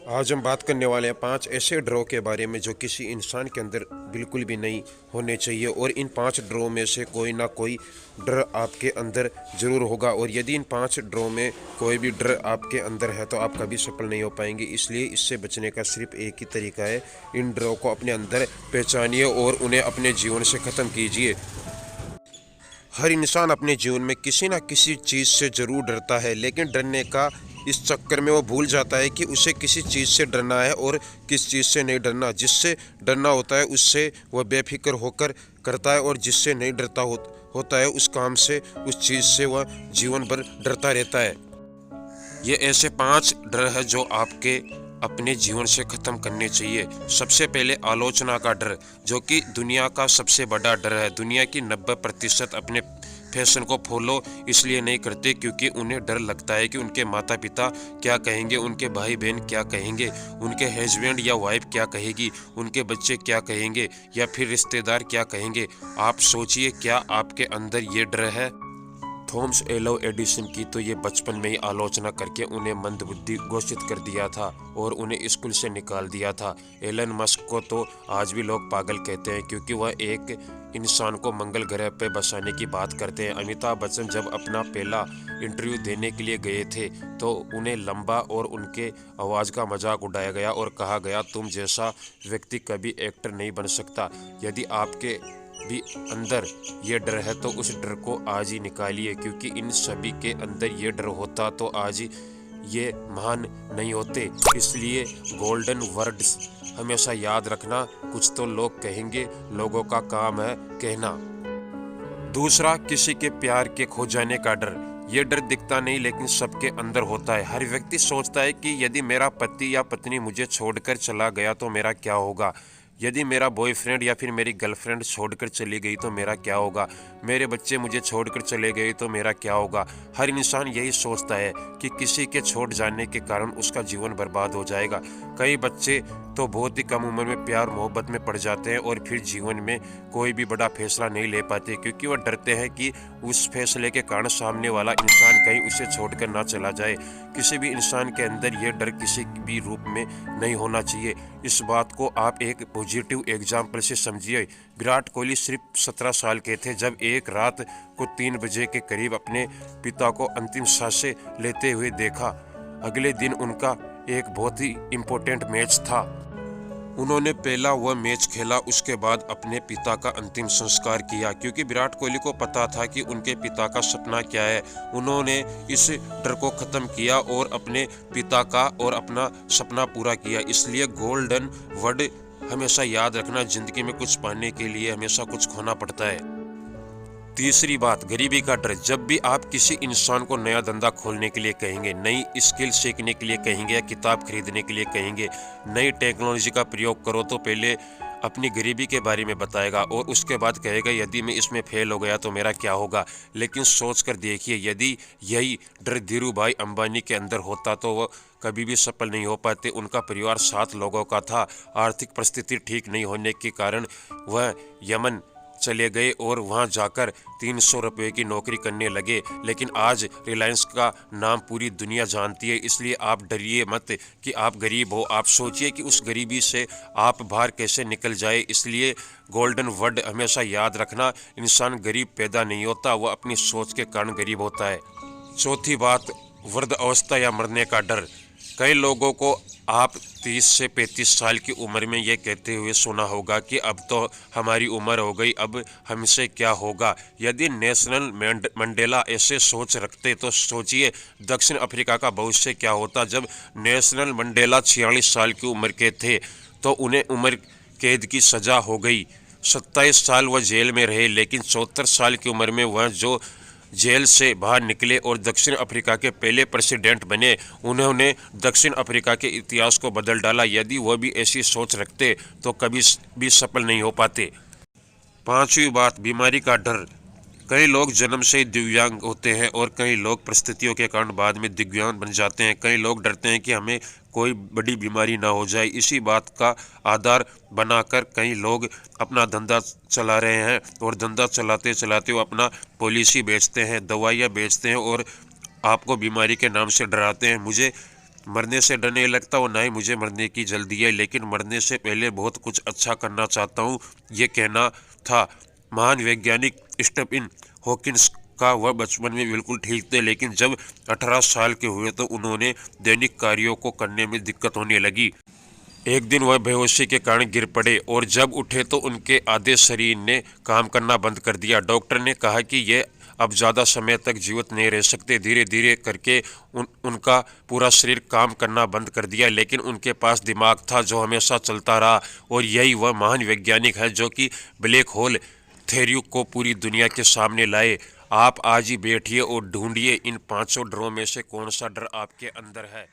आज हम बात करने वाले हैं 5 ऐसे डरों के बारे में जो किसी इंसान के अंदर बिल्कुल भी नहीं होने चाहिए। और इन 5 डरों में से कोई ना कोई डर आपके अंदर ज़रूर होगा। और यदि इन 5 डरों में कोई भी डर आपके अंदर है तो आप कभी सफल नहीं हो पाएंगे। इसलिए इससे बचने का सिर्फ एक ही तरीका है, इन डरों को अपने अंदर पहचानिए और उन्हें अपने जीवन से ख़त्म कीजिए। हर इंसान अपने जीवन में किसी न किसी चीज़ से ज़रूर डरता है, लेकिन डरने का इस चक्कर में वो भूल जाता है कि उसे किसी चीज़ से डरना है और किस चीज़ से नहीं डरना। जिससे डरना होता है उससे वह बेफिक्र होकर करता है, और जिससे नहीं डरता होता है उस काम से, उस चीज़ से वह जीवन भर डरता रहता है। ये ऐसे 5 डर है जो आपके अपने जीवन से ख़त्म करने चाहिए। सबसे पहले आलोचना का डर, जो कि दुनिया का सबसे बड़ा डर है। दुनिया की 90% अपने फैशन को फॉलो इसलिए नहीं करते क्योंकि उन्हें डर लगता है कि उनके माता पिता क्या कहेंगे, उनके भाई बहन क्या कहेंगे, उनके हस्बैंड या वाइफ क्या कहेगी, उनके बच्चे क्या कहेंगे, या फिर रिश्तेदार क्या कहेंगे। आप सोचिए, क्या आपके अंदर ये डर है? थॉमस एल्वा एडिसन की तो ये बचपन में ही आलोचना करके उन्हें मंदबुद्धि घोषित कर दिया था और उन्हें स्कूल से निकाल दिया था। एलन मस्क को तो आज भी लोग पागल कहते हैं क्योंकि वह एक इंसान को मंगल ग्रह पर बसाने की बात करते हैं। अमिताभ बच्चन जब अपना पहला इंटरव्यू देने के लिए गए थे तो उन्हें लंबा और उनके आवाज़ का मजाक उड़ाया गया और कहा गया, तुम जैसा व्यक्ति कभी एक्टर नहीं बन सकता। यदि आपके भी अंदर ये डर है तो उस डर को आज ही निकालिए, क्योंकि इन सभी के अंदर ये डर होता तो आज ये महान नहीं होते। इसलिए गोल्डन वर्ड्स हमेशा याद रखना, कुछ तो लोग कहेंगे, लोगों का काम है कहना। दूसरा, किसी के प्यार के खो जाने का डर। ये डर दिखता नहीं लेकिन सबके अंदर होता है। हर व्यक्ति सोचता है कि यदि मेरा पति या पत्नी मुझे छोड़कर चला गया तो मेरा क्या होगा, यदि मेरा बॉयफ्रेंड या फिर मेरी गर्लफ्रेंड छोड़कर चली गई तो मेरा क्या होगा, मेरे बच्चे मुझे छोड़कर चले गए तो मेरा क्या होगा। हर इंसान यही सोचता है कि किसी के छोड़ जाने के कारण उसका जीवन बर्बाद हो जाएगा। कई बच्चे तो बहुत ही कम उम्र में प्यार मोहब्बत में पड़ जाते हैं और फिर जीवन में कोई भी बड़ा फैसला नहीं ले पाते, क्योंकि वह डरते हैं कि उस फैसले के कारण सामने वाला इंसान कहीं उसे छोड़कर ना चला जाए। किसी भी इंसान के अंदर यह डर किसी भी रूप में नहीं होना चाहिए। इस बात को आप एक पॉजिटिव एग्जाम्पल से समझिए। विराट कोहली सिर्फ 17 साल के थे जब एक रात को 3 बजे के करीब अपने पिता को अंतिम सांसें लेते हुए देखा। अगले दिन उनका एक बहुत ही इम्पोर्टेंट मैच था। उन्होंने पहला वह मैच खेला, उसके बाद अपने पिता का अंतिम संस्कार किया, क्योंकि विराट कोहली को पता था कि उनके पिता का सपना क्या है। उन्होंने इस डर को ख़त्म किया और अपने पिता का और अपना सपना पूरा किया। इसलिए गोल्डन वर्ड हमेशा याद रखना, जिंदगी में कुछ पाने के लिए हमेशा कुछ खोना पड़ता है। तीसरी बात, गरीबी का डर। जब भी आप किसी इंसान को नया धंधा खोलने के लिए कहेंगे, नई स्किल सीखने के लिए कहेंगे या किताब खरीदने के लिए कहेंगे, नई टेक्नोलॉजी का प्रयोग करो, तो पहले अपनी गरीबी के बारे में बताएगा और उसके बाद कहेगा यदि मैं इसमें फेल हो गया तो मेरा क्या होगा। लेकिन सोच कर देखिए, यदि यही डर धीरू भाई अंबानी के अंदर होता तो वह कभी भी सफल नहीं हो पाते। उनका परिवार 7 लोगों का था। आर्थिक परिस्थिति ठीक नहीं होने के कारण वह यमन चले गए और वहां जाकर 300 रुपये की नौकरी करने लगे। लेकिन आज रिलायंस का नाम पूरी दुनिया जानती है। इसलिए आप डरिए मत कि आप गरीब हो, आप सोचिए कि उस गरीबी से आप बाहर कैसे निकल जाए। इसलिए गोल्डन वर्ड हमेशा याद रखना, इंसान गरीब पैदा नहीं होता, वह अपनी सोच के कारण गरीब होता है। चौथी बात, वृद्ध अवस्था या मरने का डर। कई लोगों को आप 30 से 35 साल की उम्र में ये कहते हुए सुना होगा कि अब तो हमारी उम्र हो गई, अब हमसे क्या होगा। यदि नेशनल मंडेला ऐसे सोच रखते तो सोचिए दक्षिण अफ्रीका का भविष्य क्या होता। जब नेशनल मंडेला 46 साल की उम्र के थे तो उन्हें उम्र कैद की सज़ा हो गई। 27 साल वह जेल में रहे, लेकिन 74 साल की उम्र में वह जो जेल से बाहर निकले और दक्षिण अफ्रीका के पहले प्रेसिडेंट बने, उन्होंने दक्षिण अफ्रीका के इतिहास को बदल डाला। यदि वह भी ऐसी सोच रखते तो कभी भी सफल नहीं हो पाते। पांचवी बात, बीमारी का डर। कई लोग जन्म से ही दिव्यांग होते हैं और कई लोग परिस्थितियों के कारण बाद में दिव्यांग बन जाते हैं। कई लोग डरते हैं कि हमें कोई बड़ी बीमारी ना हो जाए। इसी बात का आधार बनाकर कई लोग अपना धंधा चला रहे हैं और धंधा चलाते चलाते वो अपना पॉलिसी बेचते हैं, दवाइयाँ बेचते हैं और आपको बीमारी के नाम से डराते हैं। मुझे मरने से डर नहीं लगता और ना ही मुझे मरने की जल्दी है, लेकिन मरने से पहले बहुत कुछ अच्छा करना चाहता हूँ, ये कहना था महान वैज्ञानिक स्टीफन हॉकिंस का। वह बचपन में बिल्कुल ठीक थे, लेकिन जब 18 साल के हुए तो उन्होंने दैनिक कार्यों को करने में दिक्कत होने लगी। एक दिन वह बेहोशी के कारण गिर पड़े और जब उठे तो उनके आधे शरीर ने काम करना बंद कर दिया। डॉक्टर ने कहा कि ये अब ज़्यादा समय तक जीवित नहीं रह सकते। धीरे धीरे करके उनका पूरा शरीर काम करना बंद कर दिया, लेकिन उनके पास दिमाग था जो हमेशा चलता रहा। और यही वह महान वैज्ञानिक है जो कि ब्लैक होल थ्योरी को पूरी दुनिया के सामने लाए। आप आज ही बैठिए और ढूंढिए इन पांचों डरों में से कौन सा डर आपके अंदर है।